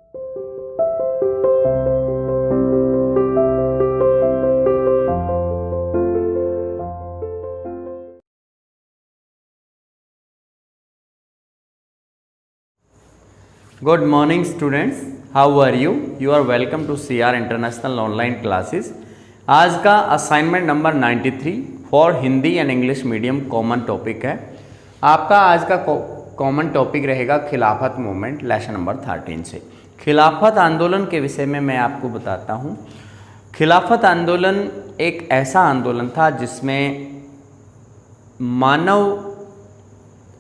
Good morning students, how are you? You are welcome to CR International Online Classes. आज का assignment number 93 for Hindi and English medium common topic है। आपका आज का common topic रहेगा खिलाफत मूवमेंट, लेसन नंबर 13 से। खिलाफत आंदोलन के विषय में मैं आपको बताता हूँ। खिलाफत आंदोलन एक ऐसा आंदोलन था जिसमें मानव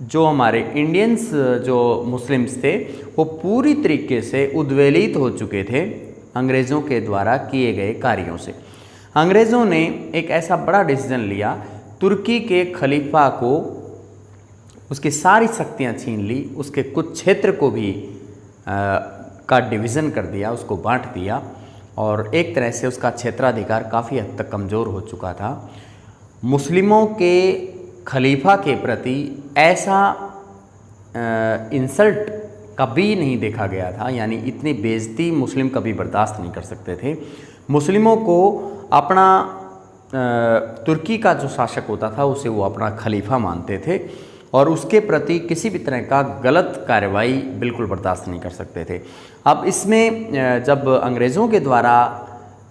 जो हमारे इंडियंस जो मुस्लिम्स थे वो पूरी तरीके से उद्वेलित हो चुके थे अंग्रेज़ों के द्वारा किए गए कार्यों से। अंग्रेज़ों ने एक ऐसा बड़ा डिसीजन लिया, तुर्की के खलीफा को उसकी सारी शक्तियां छीन ली, उसके कुछ क्षेत्र को भी का डिवीज़न कर दिया, उसको बांट दिया और एक तरह से उसका क्षेत्राधिकार काफ़ी हद तक कमज़ोर हो चुका था। मुस्लिमों के खलीफा के प्रति ऐसा इंसल्ट कभी नहीं देखा गया था, यानी इतनी बेइज्जती मुस्लिम कभी बर्दाश्त नहीं कर सकते थे। मुस्लिमों को अपना तुर्की का जो शासक होता था उसे वो अपना खलीफा मानते थे और उसके प्रति किसी भी तरह का गलत कार्रवाई बिल्कुल बर्दाश्त नहीं कर सकते थे। अब इसमें जब अंग्रेज़ों के द्वारा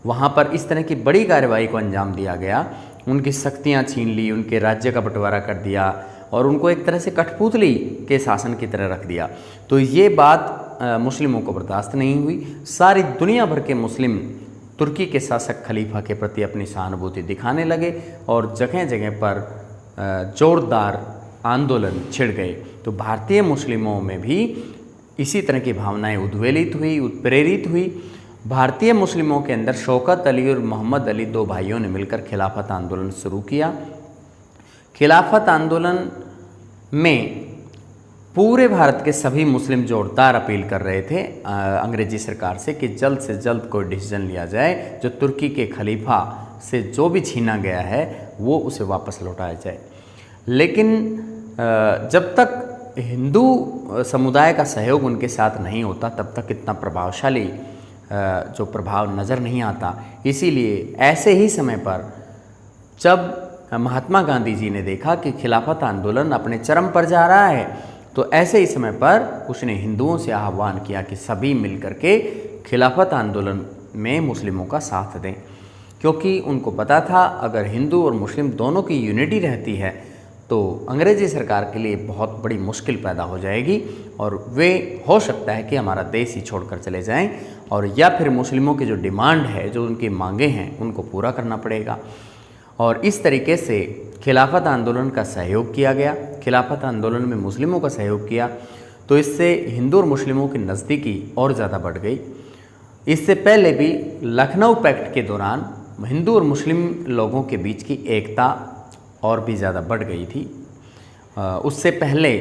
वहाँ पर इस तरह की बड़ी कार्रवाई को अंजाम दिया गया, उनकी शक्तियाँ छीन ली, उनके राज्य का बंटवारा कर दिया और उनको एक तरह से कठपुतली के शासन की तरह रख दिया, तो ये बात मुस्लिमों को बर्दाश्त नहीं हुई। सारी दुनिया भर के मुस्लिम तुर्की के शासक खलीफा के प्रति अपनी सहानुभूति दिखाने लगे और जगह जगह पर जोरदार आंदोलन छिड़ गए। तो भारतीय मुस्लिमों में भी इसी तरह की भावनाएं उद्वेलित हुई, उत्प्रेरित हुई। भारतीय मुस्लिमों के अंदर शौकत अली और मोहम्मद अली, दो भाइयों ने मिलकर खिलाफत आंदोलन शुरू किया। खिलाफत आंदोलन में पूरे भारत के सभी मुस्लिम जोरदार अपील कर रहे थे अंग्रेजी सरकार से कि जल्द से जल्द कोई डिसीजन लिया जाए, जो तुर्की के खलीफा से जो भी छीना गया है वो उसे वापस लौटाया जाए। लेकिन जब तक हिंदू समुदाय का सहयोग उनके साथ नहीं होता तब तक इतना प्रभावशाली जो प्रभाव नज़र नहीं आता। इसीलिए ऐसे ही समय पर जब महात्मा गांधी जी ने देखा कि खिलाफत आंदोलन अपने चरम पर जा रहा है, तो ऐसे ही समय पर उसने हिंदुओं से आह्वान किया कि सभी मिलकर के खिलाफत आंदोलन में मुस्लिमों का साथ दें, क्योंकि उनको पता था अगर हिंदू और मुस्लिम दोनों की यूनिटी रहती है तो अंग्रेज़ी सरकार के लिए बहुत बड़ी मुश्किल पैदा हो जाएगी और वे हो सकता है कि हमारा देश ही छोड़कर चले जाएं, और या फिर मुस्लिमों की जो डिमांड है, जो उनकी मांगें हैं, उनको पूरा करना पड़ेगा। और इस तरीके से खिलाफत आंदोलन का सहयोग किया गया। खिलाफत आंदोलन में मुस्लिमों का सहयोग किया तो इससे हिंदू और मुस्लिमों की नज़दीकी और ज़्यादा बढ़ गई। इससे पहले भी लखनऊ पैक्ट के दौरान हिंदू और मुस्लिम लोगों के बीच की एकता और भी ज़्यादा बढ़ गई थी। उससे पहले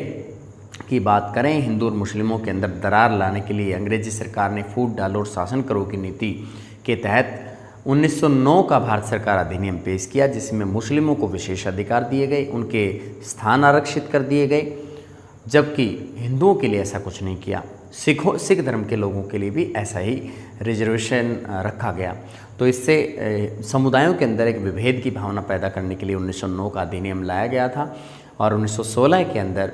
की बात करें, हिंदू और मुस्लिमों के अंदर दरार लाने के लिए अंग्रेजी सरकार ने फूट डालो और शासन करो की नीति के तहत 1909 का भारत सरकार अधिनियम पेश किया, जिसमें मुस्लिमों को विशेष अधिकार दिए गए, उनके स्थान आरक्षित कर दिए गए, जबकि हिंदुओं के लिए ऐसा कुछ नहीं किया। सिख धर्म के लोगों के लिए भी ऐसा ही रिजर्वेशन रखा गया। तो इससे समुदायों के अंदर एक विभेद की भावना पैदा करने के लिए 1909 का अधिनियम लाया गया था और 1916 के अंदर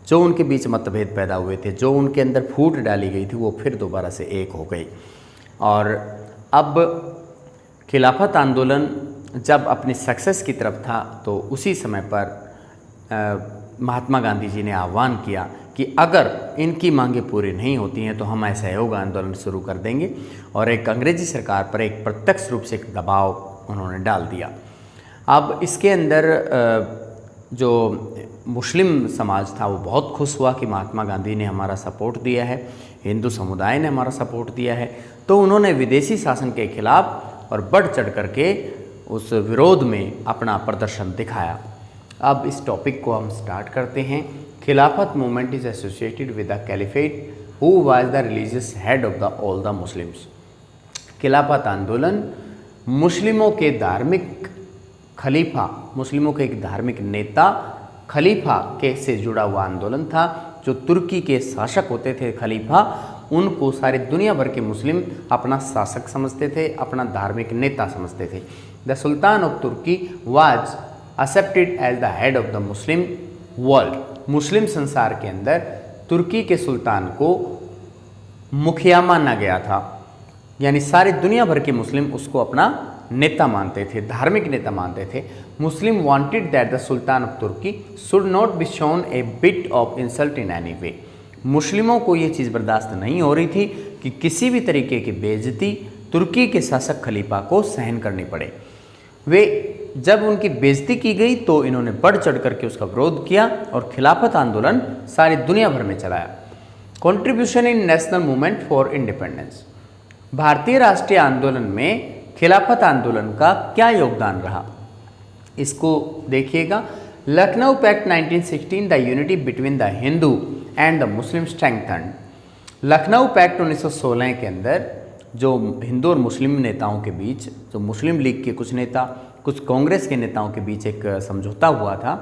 जो उनके बीच मतभेद पैदा हुए थे, जो उनके अंदर फूट डाली गई थी, वो फिर दोबारा से एक हो गई। और अब खिलाफत आंदोलन जब अपनी सक्सेस की तरफ था तो उसी समय पर महात्मा गांधी जी ने आह्वान किया कि अगर इनकी मांगें पूरी नहीं होती हैं तो हम असहयोग आंदोलन शुरू कर देंगे, और एक अंग्रेजी सरकार पर एक प्रत्यक्ष रूप से एक दबाव उन्होंने डाल दिया। अब इसके अंदर जो मुस्लिम समाज था वो बहुत खुश हुआ कि महात्मा गांधी ने हमारा सपोर्ट दिया है, हिंदू समुदाय ने हमारा सपोर्ट दिया है, तो उन्होंने विदेशी शासन के खिलाफ और बढ़ चढ़ करके उस विरोध में अपना प्रदर्शन दिखाया। अब इस टॉपिक को हम स्टार्ट करते हैं। खिलाफत movement is associated with the caliphate who was the religious head of the all the Muslims. खिलाफत आंदोलन मुस्लिमों के धार्मिक खलीफा, मुस्लिमों के एक धार्मिक नेता खलीफा के से जुड़ा हुआ आंदोलन था, जो तुर्की के शासक होते थे खलीफा, उनको सारी दुनिया भर के मुस्लिम अपना शासक समझते थे, अपना धार्मिक नेता समझते थे। The sultan of Turkey was accepted as the head of the Muslim world. मुस्लिम संसार के अंदर तुर्की के सुल्तान को मुखिया माना गया था, यानी सारी दुनिया भर के मुस्लिम उसको अपना नेता मानते थे, धार्मिक नेता मानते थे। Muslim wanted that the sultan of Turkey should not be shown a bit of insult in any way. मुस्लिमों को ये चीज़ बर्दाश्त नहीं हो रही थी कि किसी भी तरीके की बेइज्जती तुर्की के शासक खलीफा को सहन करनी पड़े। वे जब उनकी बेइज्जती की गई तो इन्होंने बढ़ चढ़ करके उसका विरोध किया और खिलाफत आंदोलन सारी दुनिया भर में चलाया। Contribution in national movement for independence. भारतीय राष्ट्रीय आंदोलन में खिलाफत आंदोलन का क्या योगदान रहा, इसको देखिएगा। Lucknow pact 1916 the unity between the Hindu and the Muslim strengthened. Lucknow pact 1916 के अंदर जो हिंदू और मुस्लिम नेताओं के बीच, जो मुस्लिम लीग के कुछ नेता, कुछ कांग्रेस के नेताओं के बीच एक समझौता हुआ था,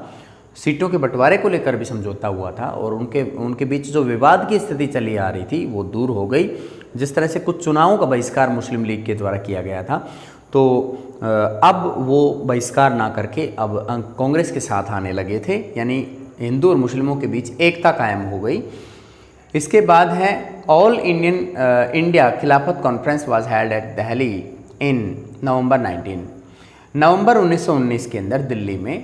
सीटों के बंटवारे को लेकर भी समझौता हुआ था और उनके बीच जो विवाद की स्थिति चली आ रही थी वो दूर हो गई। जिस तरह से कुछ चुनावों का बहिष्कार मुस्लिम लीग के द्वारा किया गया था, तो अब वो बहिष्कार ना करके अब कांग्रेस के साथ आने लगे थे, यानी हिंदू और मुस्लिमों के बीच एकता कायम हो गई। इसके बाद है all India Khilafat conference was held at Delhi in November 1919 के अंदर दिल्ली में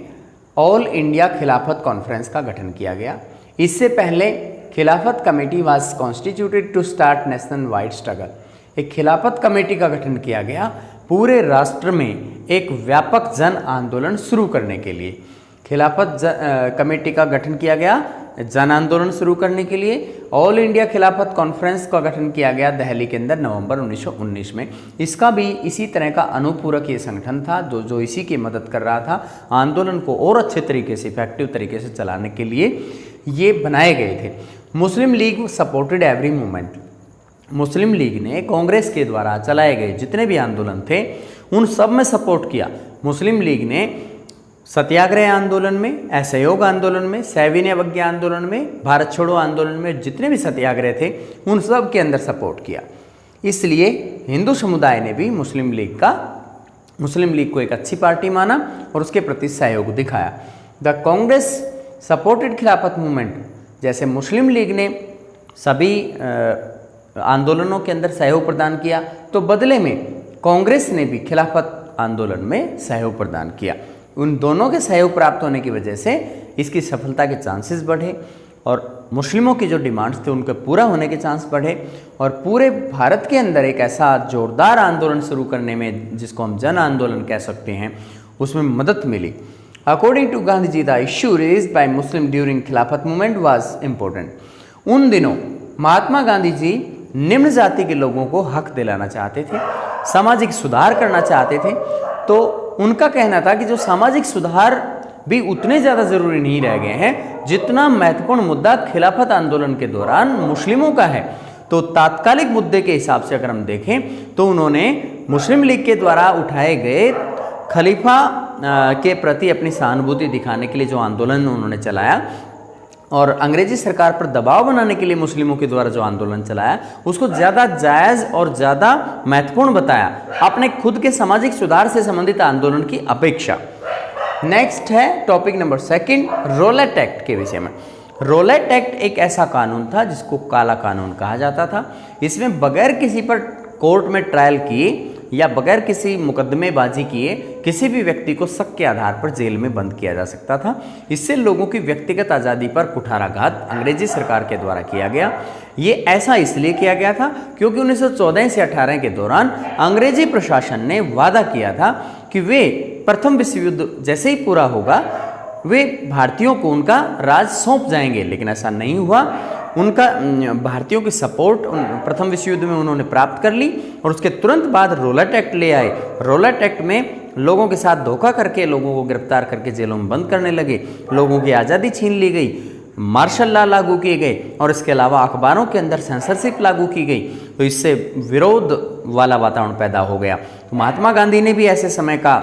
ऑल इंडिया खिलाफत कॉन्फ्रेंस का गठन किया गया। इससे पहले Khilafat committee was constituted to start national wide struggle. एक खिलाफत कमेटी का गठन किया गया पूरे राष्ट्र में एक व्यापक जन आंदोलन शुरू करने के लिए। खिलाफत कमेटी का गठन किया गया जन आंदोलन शुरू करने के लिए। ऑल इंडिया खिलाफत कॉन्फ्रेंस का गठन किया गया दिल्ली के अंदर नवंबर 1919 में। इसका भी इसी तरह का अनुपूरक ये संगठन था जो इसी की मदद कर रहा था। आंदोलन को और अच्छे तरीके से, इफेक्टिव तरीके से चलाने के लिए ये बनाए गए थे। मुस्लिम लीग सपोर्टेड एवरी मूवमेंट। मुस्लिम लीग ने कांग्रेस के द्वारा चलाए गए जितने भी आंदोलन थे उन सब में सपोर्ट किया। मुस्लिम लीग ने सत्याग्रह आंदोलन में, असहयोग आंदोलन में, सविनय अवज्ञा आंदोलन में, भारत छोड़ो आंदोलन में जितने भी सत्याग्रह थे उन सब के अंदर सपोर्ट किया। इसलिए हिंदू समुदाय ने भी मुस्लिम लीग को एक अच्छी पार्टी माना और उसके प्रति सहयोग दिखाया। द कांग्रेस सपोर्टेड खिलाफत मूवमेंट। जैसे मुस्लिम लीग ने सभी आंदोलनों के अंदर सहयोग प्रदान किया तो बदले में कांग्रेस ने भी खिलाफत आंदोलन में सहयोग प्रदान किया। उन दोनों के सहयोग प्राप्त होने की वजह से इसकी सफलता के चांसेस बढ़े और मुस्लिमों की जो डिमांड्स थे उनके पूरा होने के चांस बढ़े और पूरे भारत के अंदर एक ऐसा जोरदार आंदोलन शुरू करने में, जिसको हम जन आंदोलन कह सकते हैं, उसमें मदद मिली। According to Gandhi ji the issue raised by Muslim during Khilafat movement was important. उन दिनों महात्मा गांधी जी निम्न जाति के लोगों को हक दिलाना चाहते थे, सामाजिक सुधार करना चाहते थे। तो उनका कहना था कि जो सामाजिक सुधार भी उतने ज़्यादा ज़रूरी नहीं रह गए हैं जितना महत्वपूर्ण मुद्दा खिलाफत आंदोलन के दौरान मुस्लिमों का है। तो तात्कालिक मुद्दे के हिसाब से अगर हम देखें तो उन्होंने मुस्लिम लीग के द्वारा उठाए गए खलीफा के प्रति अपनी सहानुभूति दिखाने के लिए जो आंदोलन उन्होंने चलाया और अंग्रेजी सरकार पर दबाव बनाने के लिए मुस्लिमों के द्वारा जो आंदोलन चलाया उसको ज़्यादा जायज़ और ज़्यादा महत्वपूर्ण बताया अपने खुद के सामाजिक सुधार से संबंधित आंदोलन की अपेक्षा। नेक्स्ट है टॉपिक नंबर 2, रोलेट एक्ट के विषय में। रोलेट एक्ट एक ऐसा कानून था जिसको काला कानून कहा जाता था। इसमें बगैर किसी पर कोर्ट में ट्रायल किए या बगैर किसी मुकदमेबाजी किए किसी भी व्यक्ति को शक के आधार पर जेल में बंद किया जा सकता था। इससे लोगों की व्यक्तिगत आज़ादी पर कुठाराघात अंग्रेजी सरकार के द्वारा किया गया। ये ऐसा इसलिए किया गया था क्योंकि 1914 से 18 के दौरान अंग्रेजी प्रशासन ने वादा किया था कि वे प्रथम विश्व युद्ध जैसे ही पूरा होगा वे भारतीयों को उनका राज सौंप जाएंगे, लेकिन ऐसा नहीं हुआ। उनका भारतीयों की सपोर्ट प्रथम विश्व युद्ध में उन्होंने प्राप्त कर ली और उसके तुरंत बाद रोलेट एक्ट ले आए। रोलेट एक्ट में लोगों के साथ धोखा करके लोगों को गिरफ्तार करके जेलों में बंद करने लगे, लोगों की आज़ादी छीन ली गई, मार्शल लॉ लागू किए गए और इसके अलावा अखबारों के अंदर सेंसरशिप लागू की गई। तो इससे विरोध वाला वातावरण पैदा हो गया। तो महात्मा गांधी ने भी ऐसे समय का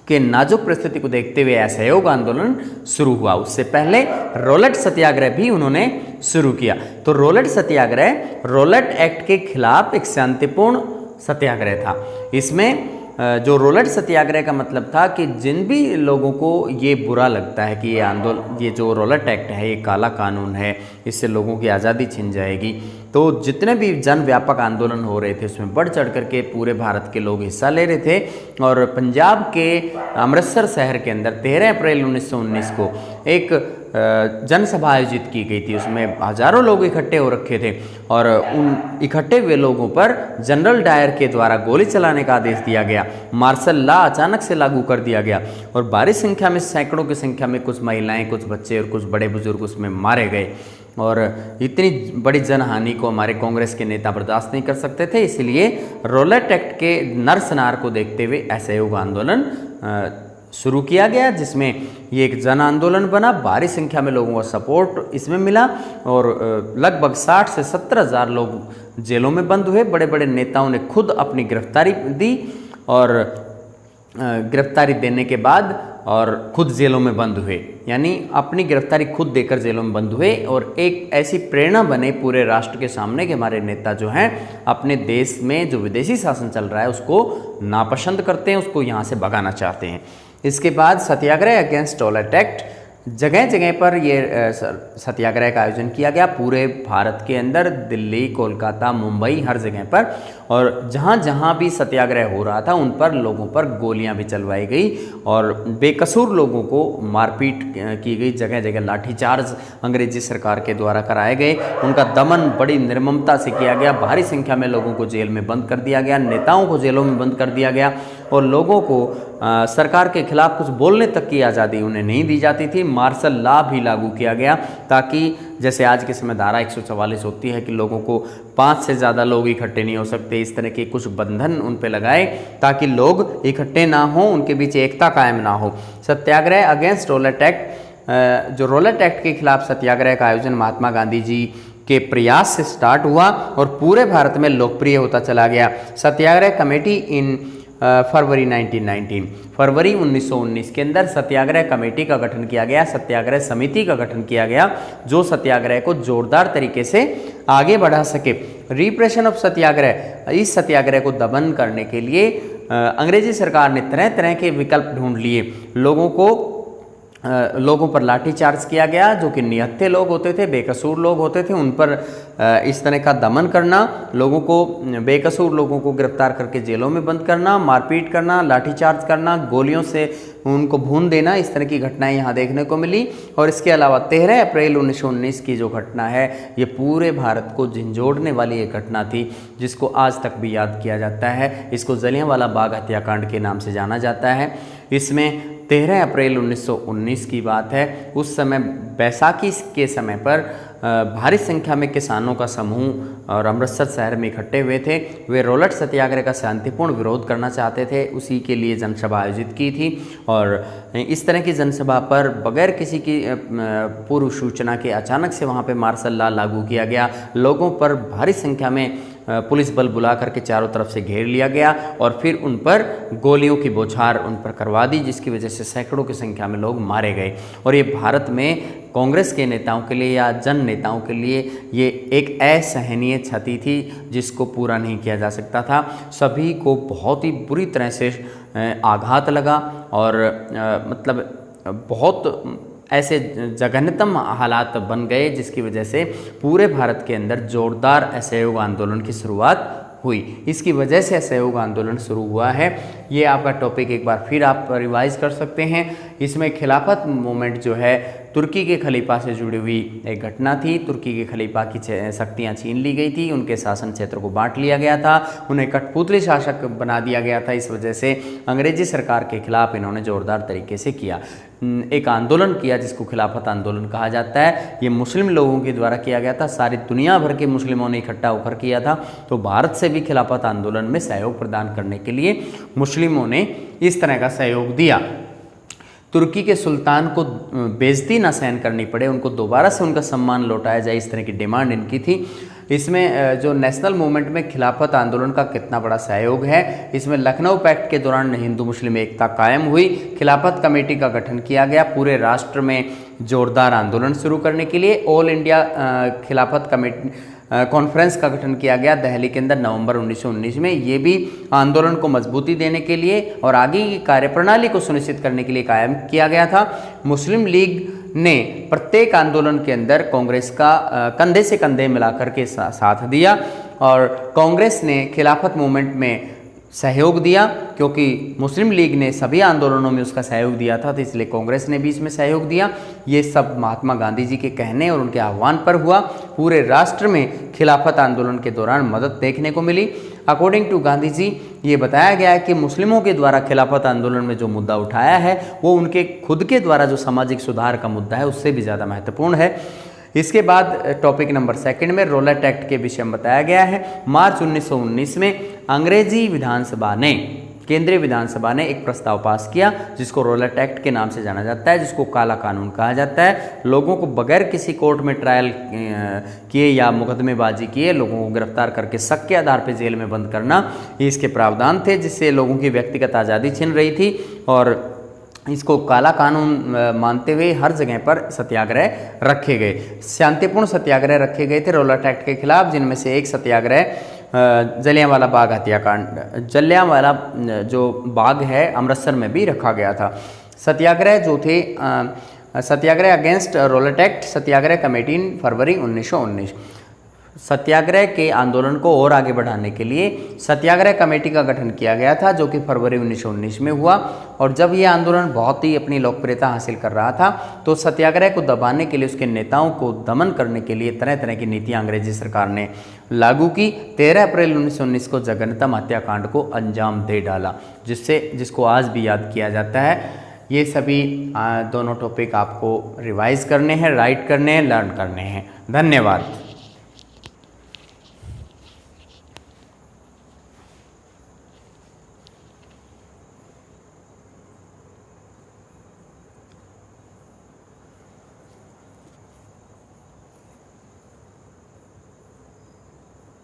के नाजुक परिस्थिति को देखते हुए असहयोग आंदोलन शुरू हुआ। उससे पहले रोलेट सत्याग्रह भी उन्होंने शुरू किया। तो रोलेट सत्याग्रह रोलेट एक्ट के खिलाफ एक शांतिपूर्ण सत्याग्रह था। इसमें जो रोलेट सत्याग्रह का मतलब था कि जिन भी लोगों को ये बुरा लगता है कि ये जो रोलेट एक्ट है ये काला कानून है, इससे लोगों की आज़ादी छिन जाएगी, तो जितने भी जन व्यापक आंदोलन हो रहे थे उसमें बढ़ चढ़ करके पूरे भारत के लोग हिस्सा ले रहे थे। और पंजाब के अमृतसर शहर के अंदर 13 अप्रैल 1919 को एक जनसभा आयोजित की गई थी। उसमें हजारों लोग इकट्ठे हो रखे थे और उन इकट्ठे हुए लोगों पर जनरल डायर के द्वारा गोली चलाने का आदेश दिया गया। मार्शल लॉ अचानक से लागू कर दिया गया और भारी संख्या में, सैकड़ों की संख्या में कुछ महिलाएं, कुछ बच्चे और कुछ बड़े बुजुर्ग उसमें मारे गए। और इतनी बड़ी जनहानि को हमारे कांग्रेस के नेता बर्दाश्त नहीं कर सकते थे, इसलिए रोलेट एक्ट के नरसंहार को देखते हुए असहयोग आंदोलन शुरू किया गया, जिसमें ये एक जन आंदोलन बना। भारी संख्या में लोगों का सपोर्ट इसमें मिला और लगभग 60 से 70 हज़ार लोग जेलों में बंद हुए। बड़े बड़े नेताओं ने खुद अपनी गिरफ्तारी दी और गिरफ्तारी देने के बाद और खुद जेलों में बंद हुए, यानी अपनी गिरफ्तारी खुद देकर जेलों में बंद हुए और एक ऐसी प्रेरणा बने पूरे राष्ट्र के सामने कि हमारे नेता जो हैं अपने देश में जो विदेशी शासन चल रहा है उसको नापसंद करते हैं, उसको यहाँ से भगाना चाहते हैं। इसके बाद सत्याग्रह अगेंस्ट रोलेट एक्ट, जगह जगह पर ये सत्याग्रह का आयोजन किया गया पूरे भारत के अंदर, दिल्ली, कोलकाता, मुंबई, हर जगह पर। और जहाँ जहाँ भी सत्याग्रह हो रहा था उन पर लोगों पर गोलियां भी चलवाई गई और बेकसूर लोगों को मारपीट की गई। जगह जगह लाठीचार्ज अंग्रेजी सरकार के द्वारा कराए गए, उनका दमन बड़ी निर्ममता से किया गया। भारी संख्या में लोगों को जेल में बंद कर दिया गया, नेताओं को जेलों में बंद कर दिया गया और लोगों को सरकार के खिलाफ कुछ बोलने तक की आज़ादी उन्हें नहीं दी जाती थी। मार्शल लॉ भी लागू किया गया ताकि जैसे आज के समय धारा 144 होती है कि लोगों को 5 से ज़्यादा लोग इकट्ठे नहीं हो सकते, इस तरह के कुछ बंधन उन पे लगाए ताकि लोग इकट्ठे ना हो, उनके बीच एकता कायम ना हो। सत्याग्रह अगेंस्ट रोलेट एक्ट, जो रोलेट एक्ट के खिलाफ सत्याग्रह का आयोजन महात्मा गांधी जी के प्रयास से स्टार्ट हुआ और पूरे भारत में लोकप्रिय होता चला गया। सत्याग्रह कमेटी इन फरवरी 1919, फरवरी 1919 के अंदर सत्याग्रह कमेटी का गठन किया गया, सत्याग्रह समिति का गठन किया गया जो सत्याग्रह को जोरदार तरीके से आगे बढ़ा सके। रिप्रेशन ऑफ सत्याग्रह, इस सत्याग्रह को दमन करने के लिए अंग्रेजी सरकार ने तरह तरह के विकल्प ढूंढ लिए। लोगों पर लाठीचार्ज किया गया, जो कि निहत्थे लोग होते थे, बेकसूर लोग होते थे, उन पर इस तरह का दमन करना, लोगों को, बेकसूर लोगों को गिरफ्तार करके जेलों में बंद करना, मारपीट करना, लाठीचार्ज करना, गोलियों से उनको भून देना, इस तरह की घटनाएं यहाँ देखने को मिली। और इसके अलावा 13 अप्रैल 1919 की जो घटना है ये पूरे भारत को झंझोड़ने वाली एक घटना थी, जिसको आज तक भी याद किया जाता है। इसको जलियांवाला बाग हत्याकांड के नाम से जाना जाता है। इसमें 13 अप्रैल 1919 की बात है। उस समय बैसाखी के समय पर भारी संख्या में किसानों का समूह और अमृतसर शहर में इकट्ठे हुए थे। वे रोलेट सत्याग्रह का शांतिपूर्ण विरोध करना चाहते थे, उसी के लिए जनसभा आयोजित की थी। और इस तरह की जनसभा पर बगैर किसी की पूर्व सूचना के अचानक से वहाँ पे मार्शल लॉ लागू किया गया। लोगों पर भारी संख्या में पुलिस बल बुला करके चारों तरफ से घेर लिया गया और फिर उन पर गोलियों की बौछार उन पर करवा दी, जिसकी वजह से सैकड़ों की संख्या में लोग मारे गए। और ये भारत में कांग्रेस के नेताओं के लिए या जन नेताओं के लिए ये एक असहनीय क्षति थी जिसको पूरा नहीं किया जा सकता था। सभी को बहुत ही बुरी तरह से आघात लगा और मतलब बहुत ऐसे जघन्यतम हालात बन गए, जिसकी वजह से पूरे भारत के अंदर जोरदार असहयोग आंदोलन की शुरुआत हुई। इसकी वजह से असहयोग आंदोलन शुरू हुआ है। ये आपका टॉपिक एक बार फिर आप रिवाइज कर सकते हैं। इसमें खिलाफत मूवमेंट जो है तुर्की के खलीफा से जुड़ी हुई एक घटना थी। तुर्की के खलीफा की शक्तियाँ छीन ली गई थी, उनके शासन क्षेत्र को बांट लिया गया था, उन्हें कठपुतली शासक बना दिया गया था। इस वजह से अंग्रेजी सरकार के खिलाफ इन्होंने जोरदार तरीके से किया, एक आंदोलन किया जिसको खिलाफत आंदोलन कहा जाता है। ये मुस्लिम लोगों के द्वारा किया गया था, सारी दुनिया भर के मुस्लिमों ने इकट्ठा होकर किया था। तो भारत से भी खिलाफत आंदोलन में सहयोग प्रदान करने के लिए मुस्लिमों ने इस तरह का सहयोग दिया। तुर्की के सुल्तान को बेइज्जती ना सहन करनी पड़े, उनको दोबारा से उनका सम्मान लौटाया जाए, इस तरह की डिमांड इनकी थी। इसमें जो नेशनल मूवमेंट में खिलाफत आंदोलन का कितना बड़ा सहयोग है, इसमें लखनऊ पैक्ट के दौरान हिंदू मुस्लिम एकता कायम हुई, खिलाफत कमेटी का गठन किया गया, पूरे राष्ट्र में जोरदार आंदोलन शुरू करने के लिए ऑल इंडिया खिलाफत कमेटी कॉन्फ्रेंस का गठन किया गया दिल्ली के अंदर नवंबर 1919 में। ये भी आंदोलन को मजबूती देने के लिए और आगे की कार्यप्रणाली को सुनिश्चित करने के लिए कायम किया गया था। मुस्लिम लीग ने प्रत्येक आंदोलन के अंदर कांग्रेस का कंधे से कंधे मिलाकर के साथ दिया और कांग्रेस ने खिलाफत मूवमेंट में सहयोग दिया, क्योंकि मुस्लिम लीग ने सभी आंदोलनों में उसका सहयोग दिया था, तो इसलिए कांग्रेस ने भी इसमें सहयोग दिया। ये सब महात्मा गांधी जी के कहने और उनके आह्वान पर हुआ। पूरे राष्ट्र में खिलाफत आंदोलन के दौरान मदद देखने को मिली। अकॉर्डिंग टू गांधी जी ये बताया गया है कि मुस्लिमों के द्वारा खिलाफत आंदोलन में जो मुद्दा उठाया है वो उनके खुद के द्वारा जो सामाजिक सुधार का मुद्दा है उससे भी ज़्यादा महत्वपूर्ण है। इसके बाद टॉपिक नंबर 2 में रोलेट एक्ट के विषय में बताया गया है। मार्च 1919 में अंग्रेजी विधानसभा ने, केंद्रीय विधानसभा ने एक प्रस्ताव पास किया जिसको रोलेट एक्ट के नाम से जाना जाता है, जिसको काला कानून कहा जाता है। लोगों को बगैर किसी कोर्ट में ट्रायल किए या मुकदमेबाजी किए लोगों को गिरफ्तार करके शक के आधार पर जेल में बंद करना, ये इसके प्रावधान थे, जिससे लोगों की व्यक्तिगत आज़ादी छिन रही थी। और इसको काला कानून मानते हुए हर जगह पर सत्याग्रह रखे गए, शांतिपूर्ण सत्याग्रह रखे गए थे रोलेट एक्ट के खिलाफ, जिनमें से एक सत्याग्रह जलियांवाला बाग हत्याकांड, जलियांवाला जो बाग है अमृतसर में भी रखा गया था। सत्याग्रह जो थे सत्याग्रह अगेंस्ट रोलेट एक्ट, सत्याग्रह कमेटी इन फरवरी 1919। सत्याग्रह के आंदोलन को और आगे बढ़ाने के लिए सत्याग्रह कमेटी का गठन किया गया था, जो कि फरवरी 1919 में हुआ। और जब यह आंदोलन बहुत ही अपनी लोकप्रियता हासिल कर रहा था तो सत्याग्रह को दबाने के लिए, उसके नेताओं को दमन करने के लिए तरह तरह की नीतियां अंग्रेजी सरकार ने लागू की। 13 अप्रैल 1919 को जगन्नाथम हत्याकांड को अंजाम दे डाला, जिसको आज भी याद किया जाता है। ये सभी दोनों टॉपिक आपको रिवाइज करने हैं, राइट करने हैं, लर्न करने हैं। धन्यवाद।